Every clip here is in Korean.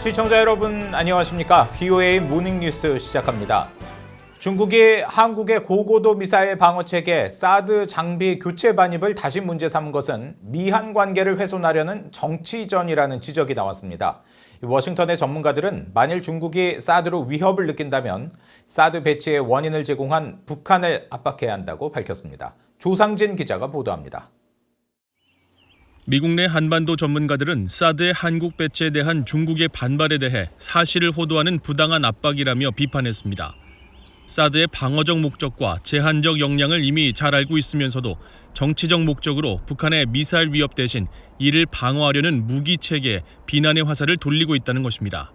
시청자 여러분 안녕하십니까? VOA 모닝뉴스 시작합니다. 중국이 한국의 고고도 미사일 방어체계 사드 장비 교체 반입을 다시 문제 삼은 것은 미한 관계를 훼손하려는 정치전이라는 지적이 나왔습니다. 워싱턴의 전문가들은 만일 중국이 사드로 위협을 느낀다면 사드 배치의 원인을 제공한 북한을 압박해야 한다고 밝혔습니다. 조상진 기자가 보도합니다. 미국 내 한반도 전문가들은 사드의 한국 배치에 대한 중국의 반발에 대해 사실을 호도하는 부당한 압박이라며 비판했습니다. 사드의 방어적 목적과 제한적 역량을 이미 잘 알고 있으면서도 정치적 목적으로 북한의 미사일 위협 대신 이를 방어하려는 무기 체계에 비난의 화살을 돌리고 있다는 것입니다.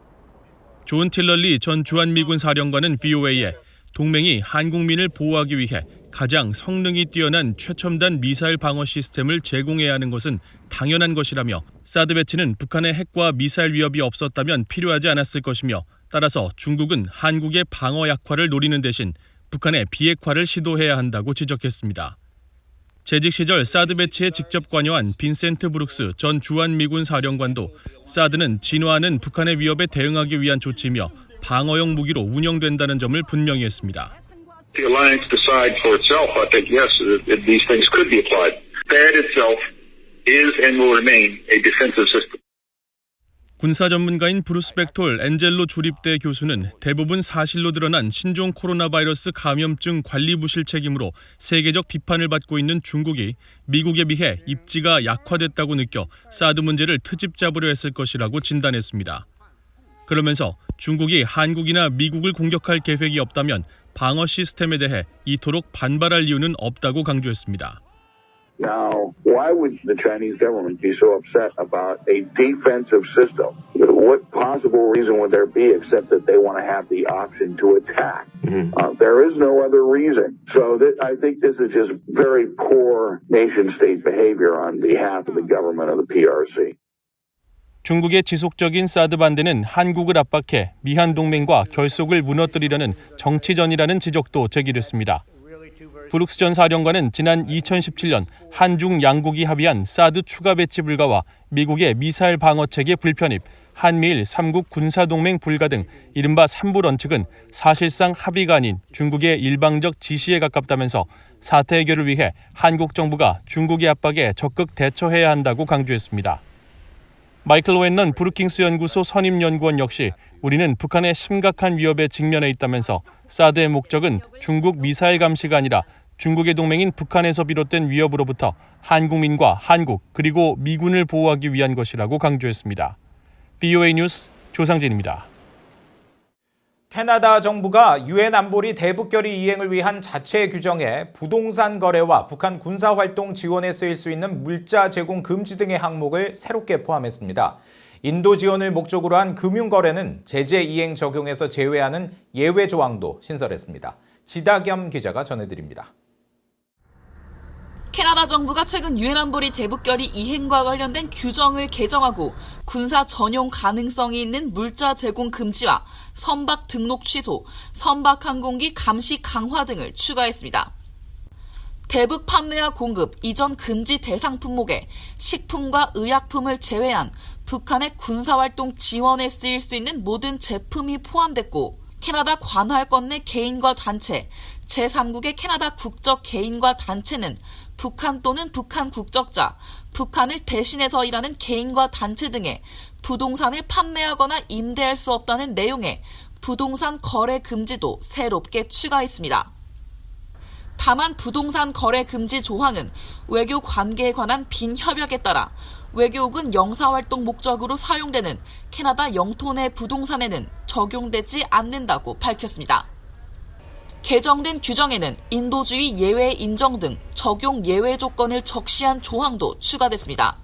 존 틸러리 전 주한미군 사령관은 VOA에 동맹이 한국민을 보호하기 위해 가장 성능이 뛰어난 최첨단 미사일 방어 시스템을 제공해야 하는 것은 당연한 것이라며 사드 배치는 북한의 핵과 미사일 위협이 없었다면 필요하지 않았을 것이며 따라서 중국은 한국의 방어 약화를 노리는 대신 북한의 비핵화를 시도해야 한다고 지적했습니다. 재직 시절 사드 배치에 직접 관여한 빈센트 브룩스 전 주한미군 사령관도 사드는 진화하는 북한의 위협에 대응하기 위한 조치이며 방어용 무기로 운영된다는 점을 분명히 했습니다. The alliance decide for itself, I think, yes, these things could be applied. THAAD itself is and will remain a defensive system. 군사 전문가인 브루스 백톨 엔젤로 주립대 교수는 대부분 사실로 드러난 신종 코로나 바이러스 감염증 관리 부실 책임으로 세계적 비판을 받고 있는 중국이 미국에 비해 입지가 약화됐다고 느껴 사드 문제를 트집 잡으려 했을 것이라고 진단했습니다. 그러면서 중국이 한국이나 미국을 공격할 계획이 없다면 방어 시스템에 대해 이토록 반발할 이유는 없다고 강조했습니다. Now, why would the Chinese government be so upset about a defensive system? What possible reason would there be except that they want to have the option to attack? There is no other reason. So I think this is just very poor nation-state behavior on behalf of the government of the PRC. 중국의 지속적인 사드 반대는 한국을 압박해 미한 동맹과 결속을 무너뜨리려는 정치전이라는 지적도 제기됐습니다. 브룩스 전 사령관은 지난 2017년 한중 양국이 합의한 사드 추가 배치 불가와 미국의 미사일 방어체계 불편입, 한미일 3국 군사동맹 불가 등 이른바 3부 런칙은 사실상 합의가 아닌 중국의 일방적 지시에 가깝다면서 사태 해결을 위해 한국 정부가 중국의 압박에 적극 대처해야 한다고 강조했습니다. 마이클 오웬넌 브루킹스 연구소 선임연구원 역시 우리는 북한의 심각한 위협에 직면해 있다면서 사드의 목적은 중국 미사일 감시가 아니라 중국의 동맹인 북한에서 비롯된 위협으로부터 한국민과 한국 그리고 미군을 보호하기 위한 것이라고 강조했습니다. VOA 뉴스 조상진입니다. 캐나다 정부가 유엔 안보리 대북결의 이행을 위한 자체 규정에 부동산 거래와 북한 군사활동 지원에 쓰일 수 있는 물자 제공 금지 등의 항목을 새롭게 포함했습니다. 인도 지원을 목적으로 한 금융거래는 제재 이행 적용에서 제외하는 예외 조항도 신설했습니다. 지다겸 기자가 전해드립니다. 캐나다 정부가 최근 유엔 안보리 대북결의 이행과 관련된 규정을 개정하고 군사 전용 가능성이 있는 물자 제공 금지와 선박 등록 취소, 선박 항공기 감시 강화 등을 추가했습니다. 대북 판매와 공급, 이전 금지 대상 품목에 식품과 의약품을 제외한 북한의 군사활동 지원에 쓰일 수 있는 모든 제품이 포함됐고 캐나다 관할권 내 개인과 단체, 제3국의 캐나다 국적 개인과 단체는 북한 또는 북한 국적자, 북한을 대신해서 일하는 개인과 단체 등의 부동산을 판매하거나 임대할 수 없다는 내용의 부동산 거래 금지도 새롭게 추가했습니다. 다만 부동산 거래 금지 조항은 외교 관계에 관한 빈협약에 따라 외교국은 영사활동 목적으로 사용되는 캐나다 영토 내 부동산에는 적용되지 않는다고 밝혔습니다. 개정된 규정에는 인도주의 예외 인정 등 적용 예외 조건을 적시한 조항도 추가됐습니다.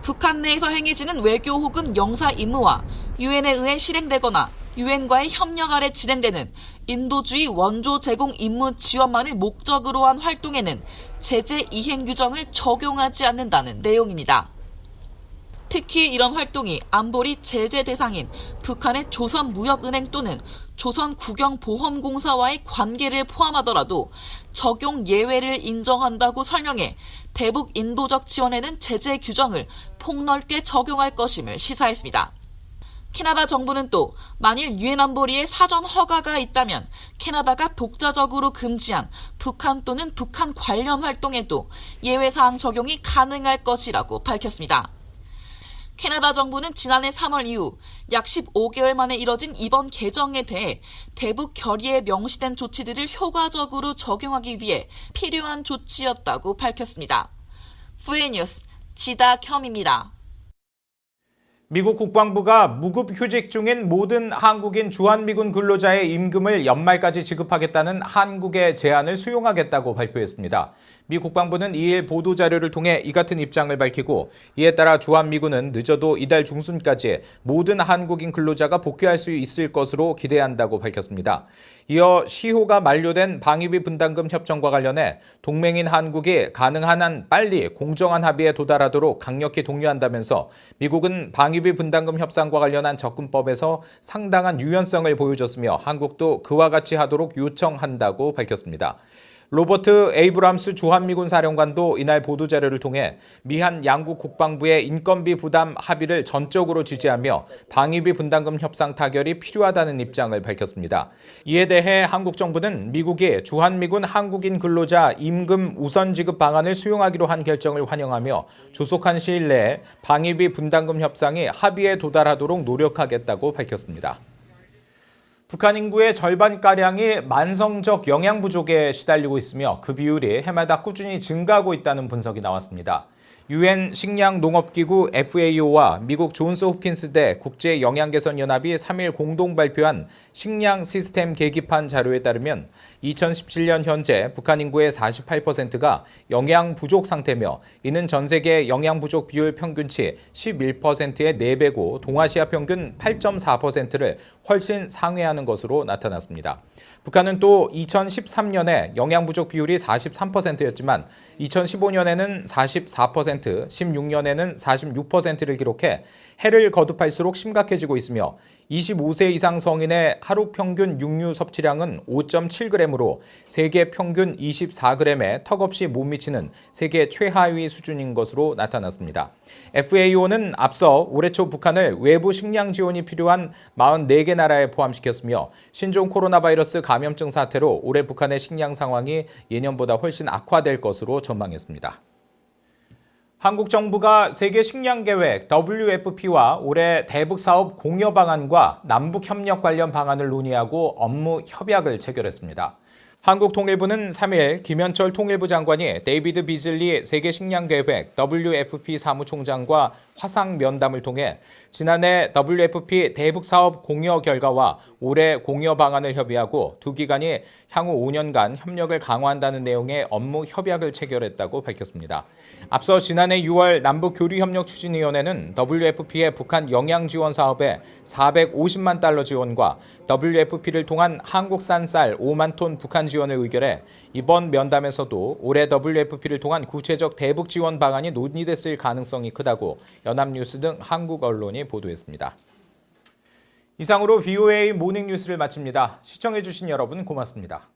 북한 내에서 행해지는 외교 혹은 영사 임무와 유엔에 의해 실행되거나 유엔과의 협력 아래 진행되는 인도주의 원조 제공 임무 지원만을 목적으로 한 활동에는 제재 이행 규정을 적용하지 않는다는 내용입니다. 특히 이런 활동이 안보리 제재 대상인 북한의 조선무역은행 또는 조선국영보험공사와의 관계를 포함하더라도 적용 예외를 인정한다고 설명해 대북 인도적 지원에는 제재 규정을 폭넓게 적용할 것임을 시사했습니다. 캐나다 정부는 또 만일 유엔 안보리의 사전 허가가 있다면 캐나다가 독자적으로 금지한 북한 또는 북한 관련 활동에도 예외사항 적용이 가능할 것이라고 밝혔습니다. 캐나다 정부는 지난해 3월 이후 약 15개월 만에 이뤄진 이번 개정에 대해 대북 결의에 명시된 조치들을 효과적으로 적용하기 위해 필요한 조치였다고 밝혔습니다. VA 뉴스 지다겸입니다. 미국 국방부가 무급 휴직 중인 모든 한국인 주한미군 근로자의 임금을 연말까지 지급하겠다는 한국의 제안을 수용하겠다고 발표했습니다. 미 국방부는 2일 보도자료를 통해 이 같은 입장을 밝히고 이에 따라 주한미군은 늦어도 이달 중순까지 모든 한국인 근로자가 복귀할 수 있을 것으로 기대한다고 밝혔습니다. 이어 시효가 만료된 방위비 분담금 협정과 관련해 동맹인 한국이 가능한 한 빨리 공정한 합의에 도달하도록 강력히 독려한다면서 미국은 방위비 분담금 협상과 관련한 접근법에서 상당한 유연성을 보여줬으며 한국도 그와 같이 하도록 요청한다고 밝혔습니다. 로버트 에이브람스 주한미군 사령관도 이날 보도자료를 통해 미한 양국 국방부의 인건비 부담 합의를 전적으로 지지하며 방위비 분담금 협상 타결이 필요하다는 입장을 밝혔습니다. 이에 대해 한국 정부는 미국이 주한미군 한국인 근로자 임금 우선 지급 방안을 수용하기로 한 결정을 환영하며 조속한 시일 내에 방위비 분담금 협상이 합의에 도달하도록 노력하겠다고 밝혔습니다. 북한 인구의 절반가량이 만성적 영양 부족에 시달리고 있으며 그 비율이 해마다 꾸준히 증가하고 있다는 분석이 나왔습니다. 유엔 식량농업기구 FAO와 미국 존스 홉킨스대 국제영양개선연합이 3일 공동 발표한 식량 시스템 계기판 자료에 따르면 2017년 현재 북한 인구의 48%가 영양 부족 상태며 이는 전 세계 영양 부족 비율 평균치 11%의 4배고 동아시아 평균 8.4%를 훨씬 상회하는 것으로 나타났습니다. 북한은 또 2013년에 영양 부족 비율이 43%였지만 2015년에는 44%, 16년에는 46%를 기록해 해를 거듭할수록 심각해지고 있으며 25세 이상 성인의 하루 평균 육류 섭취량은 5.7g으로 세계 평균 24g에 턱없이 못 미치는 세계 최하위 수준인 것으로 나타났습니다. FAO는 앞서 올해 초 북한을 외부 식량 지원이 필요한 44개 나라에 포함시켰으며 신종 코로나 바이러스 감염증 사태로 올해 북한의 식량 상황이 예년보다 훨씬 악화될 것으로 전망했습니다. 한국 정부가 세계 식량 계획 WFP와 올해 대북 사업 공여 방안과 남북 협력 관련 방안을 논의하고 업무 협약을 체결했습니다. 한국통일부는 3일 김현철 통일부 장관이 데이비드 비즐리 세계 식량 계획 WFP 사무총장과 화상 면담을 통해 지난해 WFP 대북 사업 공여 결과와 올해 공여 방안을 협의하고 두 기관이 향후 5년간 협력을 강화한다는 내용의 업무 협약을 체결했다고 밝혔습니다. 앞서 지난해 6월 남북교류협력추진위원회는 WFP의 북한 영양 지원 사업에 450만 달러 지원과 WFP를 통한 한국산 쌀 5만 톤 북한 지원을 의결해 이번 면담에서도 올해 WFP를 통한 구체적 대북 지원 방안이 논의됐을 가능성이 크다고 연합뉴스 등 한국 언론이 보도했습니다. 이상으로 VOA 모닝뉴스를 마칩니다. 시청해주신 여러분 고맙습니다.